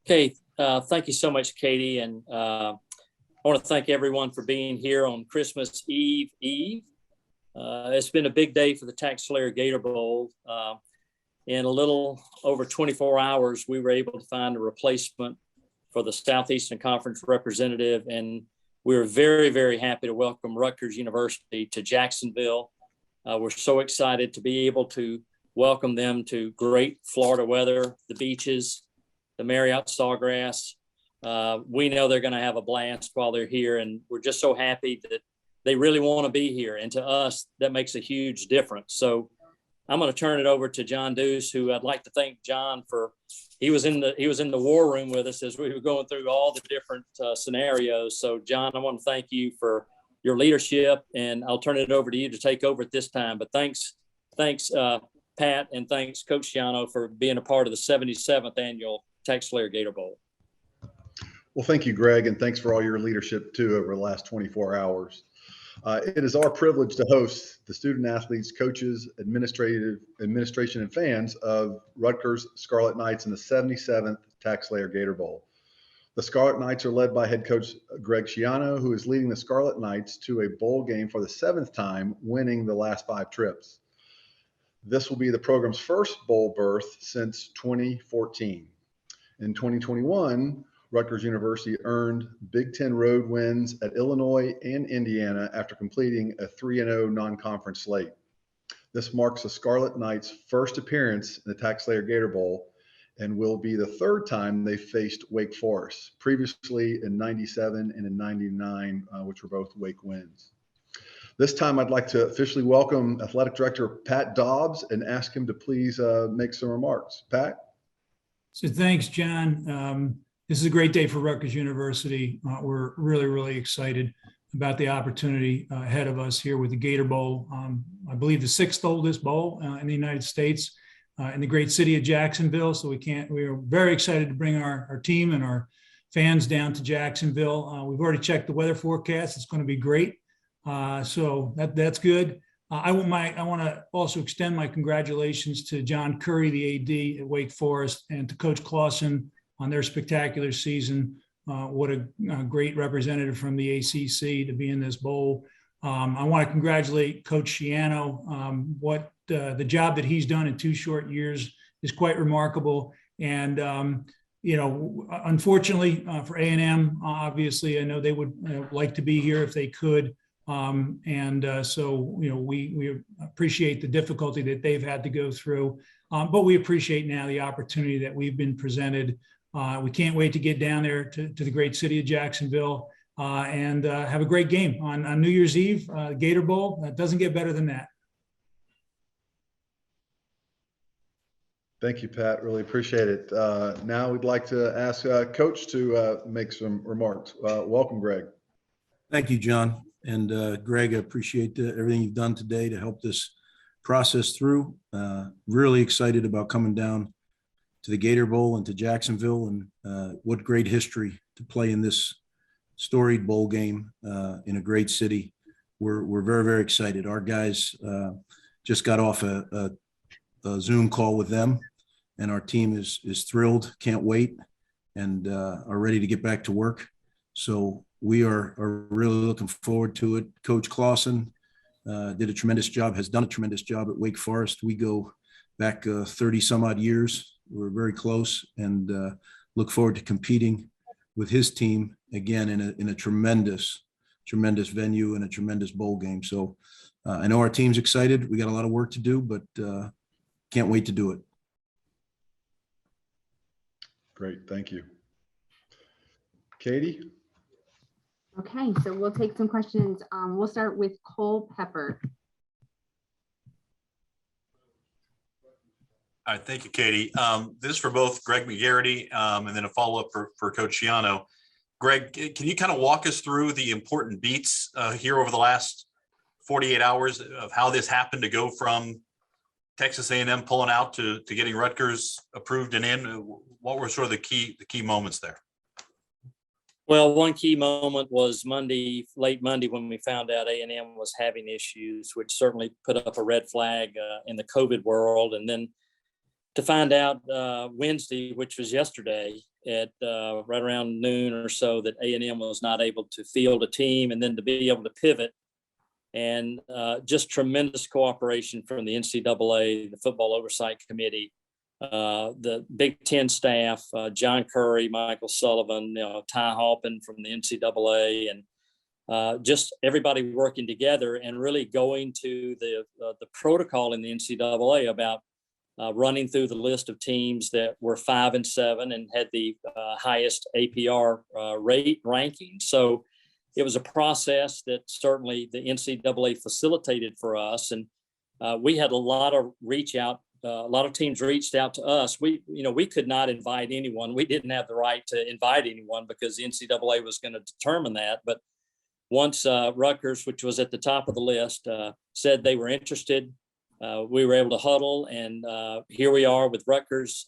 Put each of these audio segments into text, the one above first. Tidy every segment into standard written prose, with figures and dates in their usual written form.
Okay, thank you so much, Katie. And I want to thank everyone for being here on Christmas Eve. It's been a big day for the TaxSlayer Gator Bowl. In a little over 24 hours, we were able to find a replacement for the Southeastern Conference representative. And we were very, very happy to welcome Rutgers University to Jacksonville. We're so excited to be able to welcome them to great Florida weather, the beaches, the Marriott Sawgrass. We know they're going to have a blast while they're here, and we're just so happy that they really want to be here. And to us, that makes a huge difference. So I'm going to turn it over to John Deuce, who I'd like to thank John for. He was in the war room with us as we were going through all the different scenarios. So John, I want to thank you for your leadership, and I'll turn it over to you to take over at this time. But thanks, Pat, and thanks, Coach Schiano, for being a part of the 77th annual TaxSlayer Gator Bowl. Well, thank you, Greg, and thanks for all your leadership too over the last 24 hours. It is our privilege to host the student athletes, coaches, administration, and fans of Rutgers Scarlet Knights in the 77th TaxSlayer Gator Bowl. The Scarlet Knights are led by head coach Greg Schiano, who is leading the Scarlet Knights to a bowl game for the 7th time, winning the last 5 trips. This will be the program's first bowl berth since 2014. In 2021, Rutgers University earned Big Ten road wins at Illinois and Indiana after completing a 3-0 non-conference slate. This marks the Scarlet Knights' first appearance in the TaxSlayer Gator Bowl and will be the 3rd time they faced Wake Forest, previously in 97 and in 99, which were both Wake wins. This time, I'd like to officially welcome Athletic Director Pat Dobbs and ask him to please make some remarks. Pat? So thanks, John. This is a great day for Rutgers University. We're really, really excited about the opportunity ahead of us here with the Gator Bowl. I believe the 6th oldest bowl in the United States, in the great city of Jacksonville. So we are very excited to bring our team and our fans down to Jacksonville. We've already checked the weather forecast. It's going to be great. So that's good. I want to also extend my congratulations to John Curry, the AD at Wake Forest, and to Coach Clausen on their spectacular season. What a great representative from the ACC to be in this bowl. I want to congratulate Coach Schiano. What the job that he's done in 2 short years is quite remarkable. And, unfortunately for A&M, obviously, I know they would like to be here if they could. So we appreciate the difficulty that they've had to go through, but we appreciate now the opportunity that we've been presented. We can't wait to get down there to the great city of Jacksonville and have a great game on New Year's Eve, Gator Bowl. That doesn't get better than that. Thank you, Pat. Really appreciate it. Now we'd like to ask Coach to make some remarks. Welcome, Greg. Thank you, John. And Greg, I appreciate everything you've done today to help this process through. Really excited about coming down to the Gator Bowl and to Jacksonville, and what great history to play in this storied bowl game in a great city. We're very, very excited. Our guys just got off a Zoom call with them, and our team is thrilled, can't wait, and are ready to get back to work. So we are really looking forward to it. Coach Clausen did a tremendous job, has done a tremendous job at Wake Forest. We go back 30 some odd years. We're very close, and look forward to competing with his team again in a tremendous venue and a tremendous bowl game. So I know our team's excited. We got a lot of work to do, but can't wait to do it. Great, thank you. Katie? Okay, so we'll take some questions. We'll start with Cole Pepper. All right, thank you, Katie. This is for both Greg McGarity and then a follow-up for Coach Schiano. Greg, can you kind of walk us through the important beats here over the last 48 hours of how this happened to go from Texas A&M pulling out to getting Rutgers approved and in? What were sort of the key moments there? Well, one key moment was late Monday, when we found out A&M was having issues, which certainly put up a red flag in the COVID world. And then to find out Wednesday, which was yesterday, at right around noon or so, that A&M was not able to field a team, and then to be able to pivot. And just tremendous cooperation from the NCAA, the Football Oversight Committee, the Big Ten staff, John Curry, Michael Sullivan, Ty Halpin from the NCAA, and just everybody working together and really going to the protocol in the NCAA about running through the list of teams that were 5 and 7 and had the highest APR rate ranking. So it was a process that certainly the NCAA facilitated for us, and we had a lot of reach out. A lot of teams reached out to us. We could not invite anyone. We didn't have the right to invite anyone because the NCAA was going to determine that. But once Rutgers, which was at the top of the list, said they were interested, we were able to huddle, and here we are with Rutgers.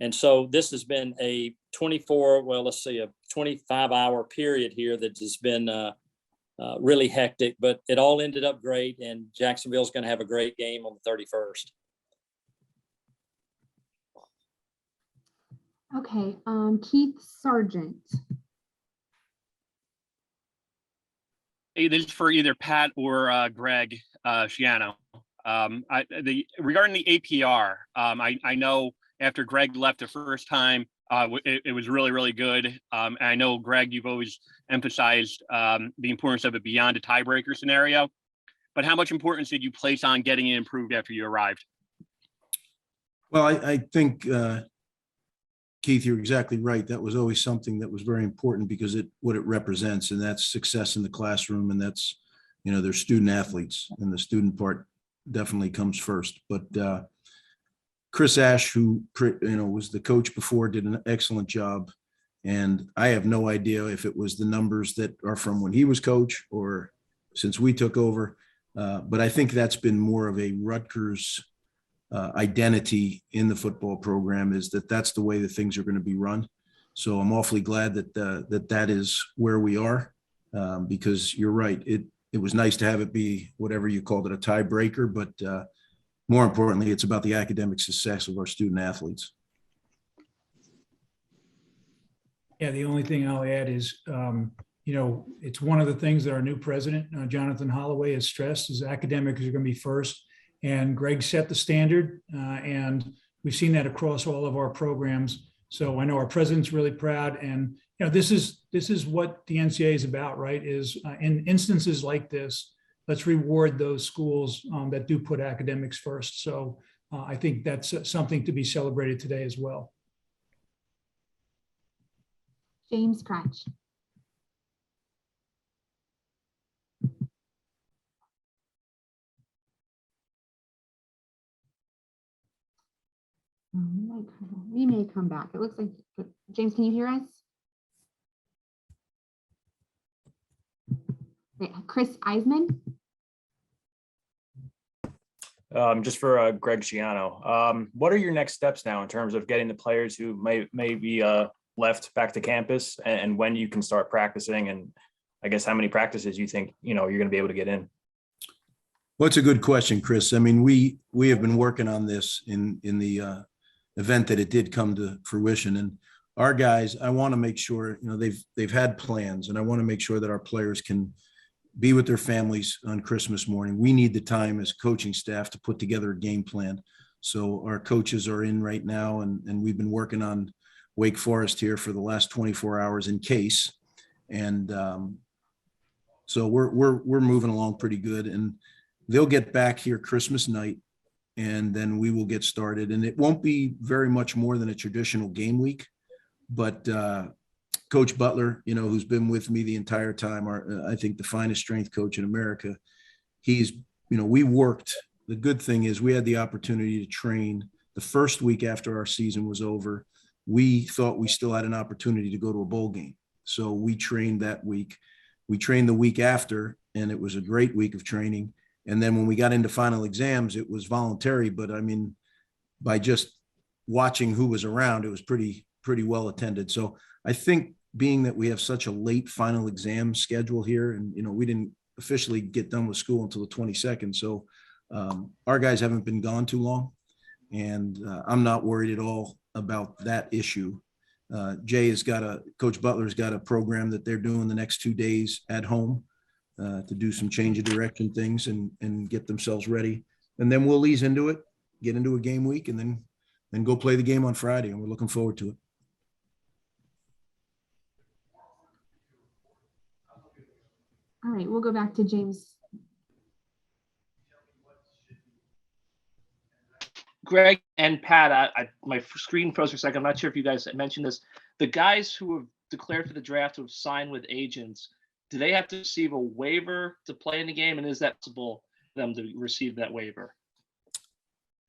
And so this has been a 25-hour period here that has been really hectic, but it all ended up great, and Jacksonville's going to have a great game on the 31st. Okay, Keith Sargent. Hey, this is for either Pat or Greg Schiano. Regarding the APR, I know after Greg left the first time, it was really, really good. And I know, Greg, you've always emphasized the importance of it beyond a tiebreaker scenario. But how much importance did you place on getting it improved after you arrived? Well, I think, Keith, you're exactly right. That was always something that was very important because what it represents, and that's success in the classroom, and that's, they're student athletes, and the student part definitely comes first. But Chris Ash, who was the coach before, did an excellent job, and I have no idea if it was the numbers that are from when he was coach or since we took over, but I think that's been more of a Rutgers identity in the football program, is that's the way that things are going to be run. So I'm awfully glad that that is where we are, because you're right. It was nice to have it be whatever you called it, a tiebreaker, but more importantly, it's about the academic success of our student athletes. Yeah, the only thing I'll add is, it's one of the things that our new president, Jonathan Holloway, has stressed is academics are going to be first. And Greg set the standard, and we've seen that across all of our programs. So I know our president's really proud, and this is what the NCAA is about, right? Is in instances like this, let's reward those schools that do put academics first. So I think that's something to be celebrated today as well. James Crutch. We may come back. It looks like, James, can you hear us? Okay, Chris Eisman. Just for Greg Schiano, what are your next steps now in terms of getting the players who may be left back to campus, and when you can start practicing, and I guess how many practices you think you're going to be able to get in? Well, it's a good question, Chris. I mean, we have been working on this in the event that it did come to fruition, and our guys, I want to make sure they've had plans, and I want to make sure that our players can be with their families on Christmas morning. We need the time as coaching staff to put together a game plan. So our coaches are in right now, and we've been working on Wake Forest here for the last 24 hours in case, and so we're moving along pretty good, and they'll get back here Christmas night, and then we will get started. And it won't be very much more than a traditional game week, but Coach Butler, who's been with me the entire time, I think the finest strength coach in America, we worked. The good thing is we had the opportunity to train the first week after our season was over. We thought we still had an opportunity to go to a bowl game. So we trained that week. We trained the week after, and it was a great week of training. And then when we got into final exams, it was voluntary, but I mean, by just watching who was around, it was pretty well attended. So I think being that we have such a late final exam schedule here, and, we didn't officially get done with school until the 22nd. So our guys haven't been gone too long. And I'm not worried at all about that issue. Coach Butler's got a program that they're doing the next 2 days at home to do some change of direction things and get themselves ready. And then we'll ease into it, get into a game week, and then go play the game on Friday. And we're looking forward to it. All right, we'll go back to James. Greg and Pat, my screen froze for a second. I'm not sure if you guys mentioned this. The guys who have declared for the draft who have signed with agents, do they have to receive a waiver to play in the game? And is that possible for them to receive that waiver?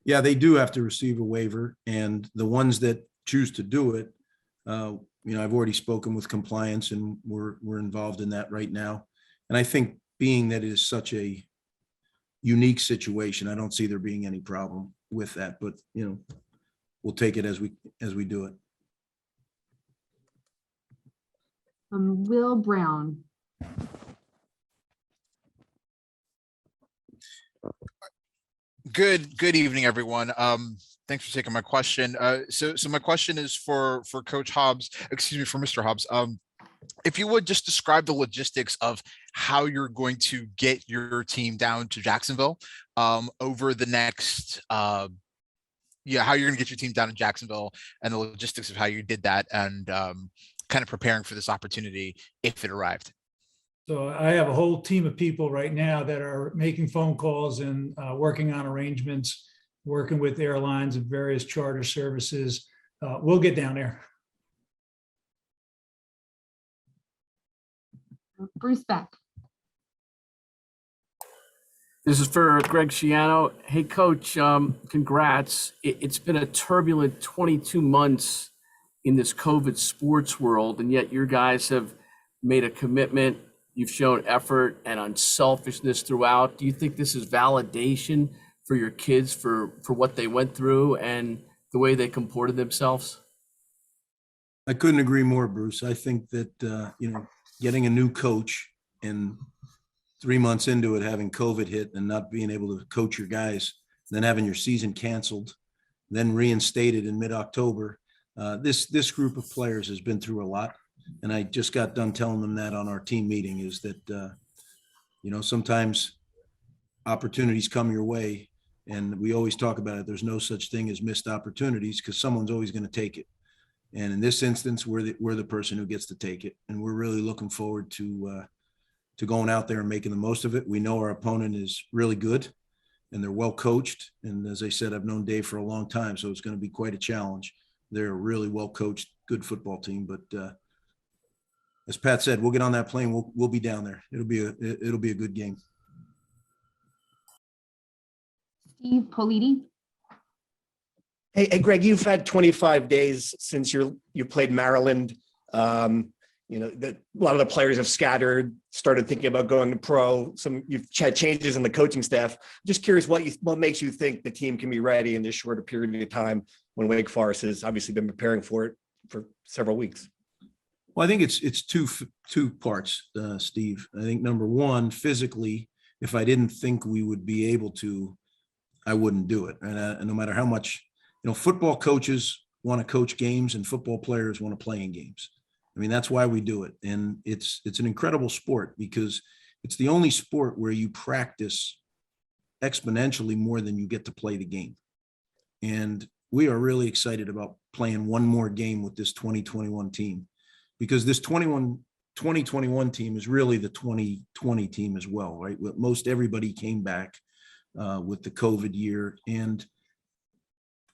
Yeah, they do have to receive a waiver. And the ones that choose to do it, I've already spoken with compliance and we're involved in that right now. And I think being that it is such a unique situation, I don't see there being any problem with that, but we'll take it as we do it. Will Brown. Good evening, everyone. Thanks for taking my question. So my question is for Coach Hobbs, excuse me, for Mr. Hobbs. If you would just describe the logistics of how you're going to get your team down to Jacksonville over the next, how you're going to get your team down to Jacksonville and the logistics of how you did that and kind of preparing for this opportunity if it arrived. So I have a whole team of people right now that are making phone calls and working on arrangements, working with airlines and various charter services. We'll get down there. Bruce Beck. This is for Greg Schiano. Hey, Coach, congrats. It's been a turbulent 22 months in this COVID sports world, and yet your guys have made a commitment. You've shown effort and unselfishness throughout. Do you think this is validation for your kids for what they went through and the way they comported themselves? I couldn't agree more, Bruce. I think that, getting a new coach and 3 months into it, having COVID hit and not being able to coach your guys, then having your season canceled, then reinstated in mid-October. This group of players has been through a lot. And I just got done telling them that on our team meeting is that, sometimes opportunities come your way and we always talk about it. There's no such thing as missed opportunities because someone's always going to take it. And in this instance, we're the person who gets to take it. And we're really looking forward to going out there and making the most of it. We know our opponent is really good and they're well coached. And as I said, I've known Dave for a long time, so it's going to be quite a challenge. They're a really well coached, good football team. But as Pat said, we'll get on that plane. We'll be down there. It'll be a good game. Steve Politi. Hey, Greg, you've had 25 days since you played Maryland. A lot of the players have scattered, started thinking about going to pro. You've had changes in the coaching staff. Just curious what makes you think the team can be ready in this shorter period of time when Wake Forest has obviously been preparing for it for several weeks. Well, I think it's two parts, Steve. I think number one, physically, if I didn't think we would be able to, I wouldn't do it. And no matter how much, football coaches want to coach games and football players want to play in games. I mean, that's why we do it. And it's an incredible sport because it's the only sport where you practice exponentially more than you get to play the game. And we are really excited about playing one more game with this 2021 team. Because this 2021 team is really the 2020 team as well, right? Most everybody came back with the COVID year. And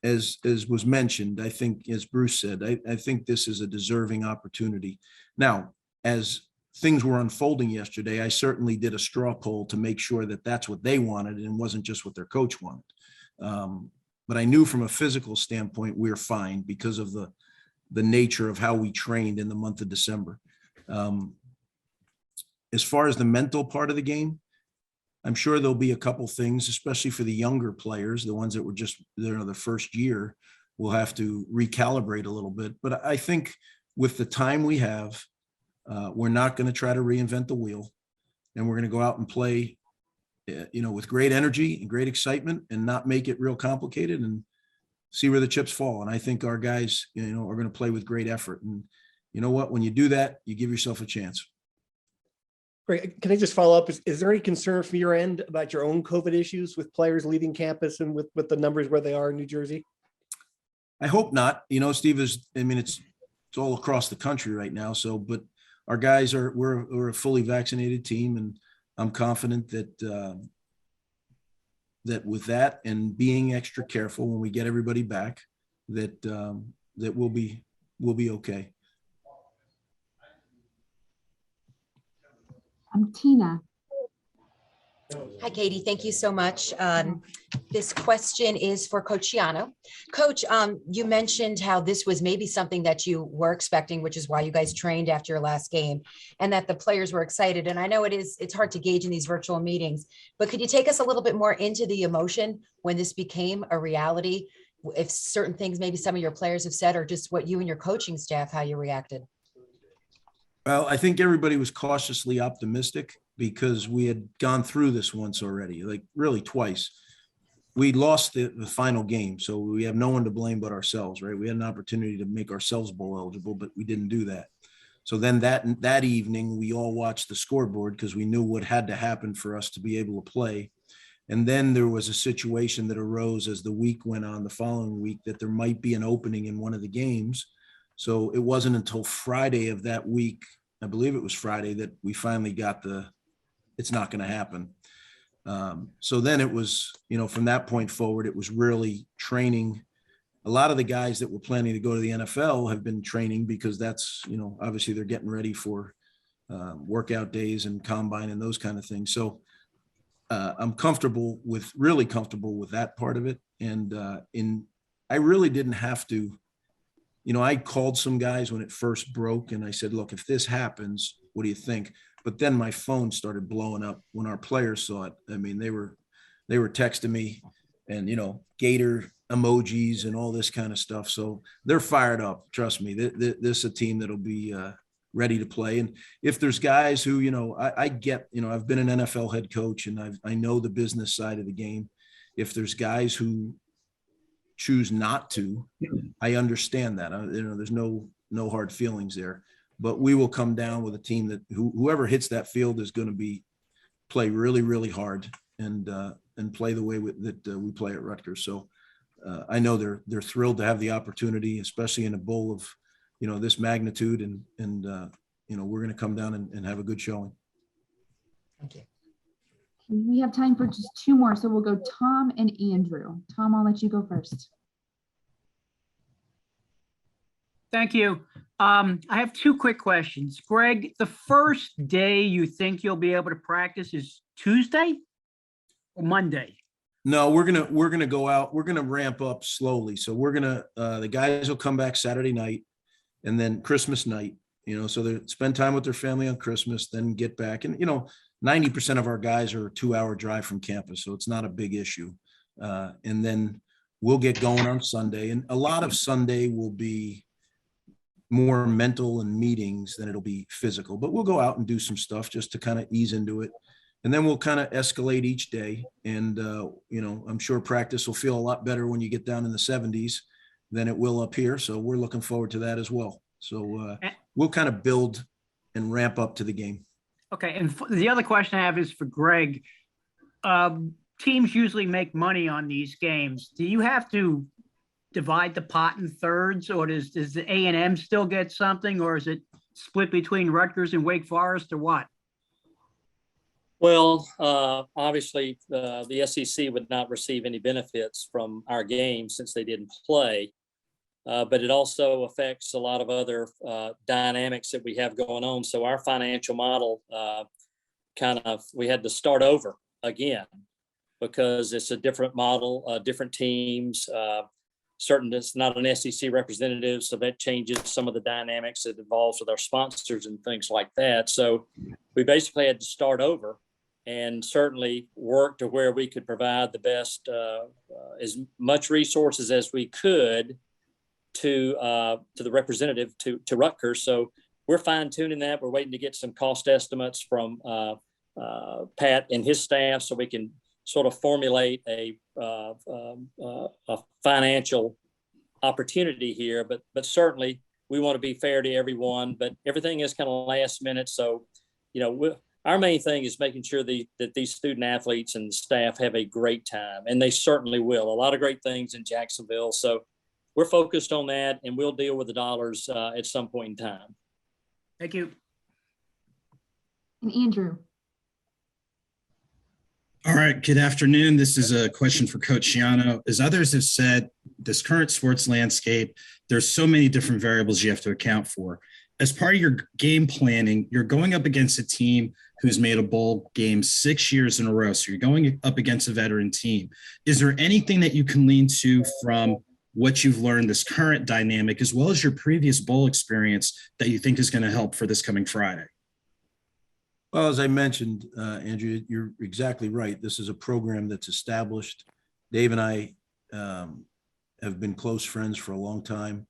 as was mentioned, I think, as Bruce said, I think this is a deserving opportunity. Now, as things were unfolding yesterday, I certainly did a straw poll to make sure that that's what they wanted and wasn't just what their coach wanted. But I knew from a physical standpoint, we're fine because of the nature of how we trained in the month of December. As far as the mental part of the game, I'm sure there'll be a couple things, especially for the younger players, the ones that were just there the first year, we'll have to recalibrate a little bit. But I think with the time we have, we're not going to try to reinvent the wheel, and we're going to go out and play, with great energy and great excitement and not make it real complicated. And see where the chips fall. And I think our guys, are going to play with great effort. And you know what? When you do that, you give yourself a chance. Great. Can I just follow up? Is there any concern from your end about your own COVID issues with players leaving campus and with the numbers where they are in New Jersey? I hope not. Steve, it's all across the country right now. So, but our guys we're a fully vaccinated team, and I'm confident that that with that and being extra careful when we get everybody back, that we'll be okay. Tina. Hi, Katie. Thank you so much. This question is for Coach Schiano. Coach, you mentioned how this was maybe something that you were expecting, which is why you guys trained after your last game, and that the players were excited. And I know it's hard to gauge in these virtual meetings, but could you take us a little bit more into the emotion when this became a reality? If certain things maybe some of your players have said, or just what you and your coaching staff, how you reacted? Well, I think everybody was cautiously optimistic because we had gone through this once already, like really twice. We lost the final game, so we have no one to blame but ourselves, right? We had an opportunity to make ourselves bowl eligible, but we didn't do that. So then that evening, we all watched the scoreboard because we knew what had to happen for us to be able to play. And then there was a situation that arose as the week went on, the following week, that there might be an opening in one of the games. So it wasn't until Friday of that week, I believe it was Friday, that we finally got it's not going to happen. So then it was, from that point forward, it was really training. A lot of the guys that were planning to go to the NFL have been training because that's, obviously they're getting ready for workout days and combine and those kind of things. So I'm really comfortable with that part of it. And I really didn't have to, I called some guys when it first broke and I said, look, if this happens, what do you think? But then my phone started blowing up when our players saw it. I mean, they were texting me and, Gator emojis and all this kind of stuff. So they're fired up. Trust me, this is a team that'll be ready to play. And if there's guys who, I get, I've been an NFL head coach and I know the business side of the game. If there's guys who choose not to, I understand that. There's no hard feelings there. But we will come down with a team that whoever hits that field is going to play really, really hard and play the way that we play at Rutgers. So I know they're thrilled to have the opportunity, especially in a bowl of this magnitude, and we're going to come down and have a good showing. Thank you. We have time for just two more, so we'll go Tom and Andrew. Tom, I'll let you go first. Thank you. I have two quick questions. Greg, the first day you think you'll be able to practice is Tuesday or Monday? No, we're gonna go out. We're gonna ramp up slowly. So we're gonna the guys will come back Saturday night, and then Christmas night. So they spend time with their family on Christmas, then get back. And 90% of our guys are a 2-hour drive from campus, so it's not a big issue. And then we'll get going on Sunday, and a lot of Sunday will be more mental and meetings than it'll be physical, but we'll go out and do some stuff just to kind of ease into it. And then we'll kind of escalate each day. And, I'm sure practice will feel a lot better when you get down in the 70s than it will up here. So we're looking forward to that as well. So we'll kind of build and ramp up to the game. Okay. And the other question I have is for Greg. Teams usually make money on these games. Do you have to divide the pot in thirds, or does the A&M still get something, or is it split between Rutgers and Wake Forest, or what? Well, obviously, the SEC would not receive any benefits from our game since they didn't play, but it also affects a lot of other dynamics that we have going on. So our financial model we had to start over again because it's a different model, different teams. It's not an SEC representative, so that changes some of the dynamics that involves with our sponsors and things like that. So we basically had to start over and certainly work to where we could provide the best, as much resources as we could to the representative to Rutgers. So we're fine tuning that. We're waiting to get some cost estimates from Pat and his staff so we can sort of formulate a financial opportunity here, but certainly we want to be fair to everyone, but everything is kind of last minute. So, our main thing is making sure that these student athletes and staff have a great time, and they certainly will. A lot of great things in Jacksonville. So we're focused on that, and we'll deal with the dollars at some point in time. Thank you. And Andrew. All right, good afternoon. This is a question for Coach Schiano. As others have said, this current sports landscape, there's so many different variables you have to account for. As part of your game planning, you're going up against a team who's made a bowl game 6 years in a row. So you're going up against a veteran team. Is there anything that you can lean to from what you've learned, this current dynamic, as well as your previous bowl experience, that you think is going to help for this coming Friday? Well, as I mentioned, Andrew, you're exactly right. This is a program that's established. Dave and I have been close friends for a long time.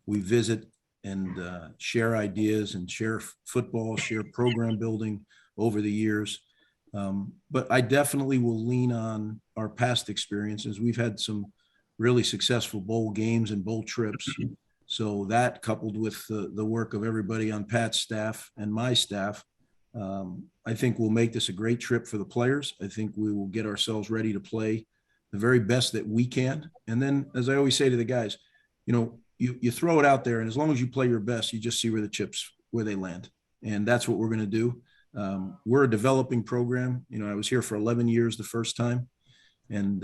We visit and share ideas and share football, share program building over the years. But I definitely will lean on our past experiences. We've had some really successful bowl games and bowl trips. So that, coupled with the work of everybody on Pat's staff and my staff, I think we'll make this a great trip for the players. I think we will get ourselves ready to play the very best that we can. And then, as I always say to the guys, you throw it out there, and as long as you play your best, you just see where they land. And that's what we're going to do. We're a developing program. I was here for 11 years the first time, and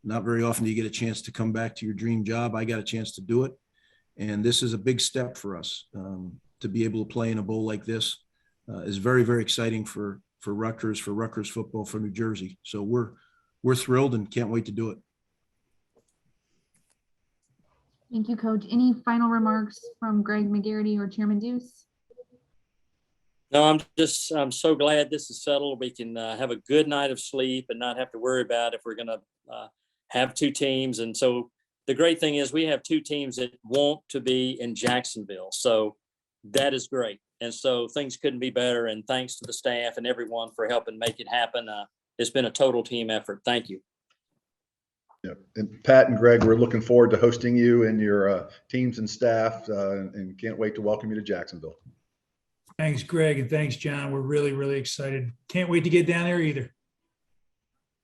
not very often do you get a chance to come back to your dream job. I got a chance to do it. And this is a big step for us. To be able to play in a bowl like this is very, very exciting for Rutgers football, for New Jersey. So we're thrilled and can't wait to do it. Thank you, Coach. Any final remarks from Greg McGarity or Chairman Deuce? No, I'm so glad this is settled. We can have a good night of sleep and not have to worry about if we're going to have two teams. And so the great thing is we have two teams that want to be in Jacksonville. So that is great. And so things couldn't be better. And thanks to the staff and everyone for helping make it happen. It's been a total team effort. Thank you. Yeah. And Pat and Greg, we're looking forward to hosting you and your teams and staff, and can't wait to welcome you to Jacksonville. Thanks, Greg, and thanks, John. We're really, really excited. Can't wait to get down there either.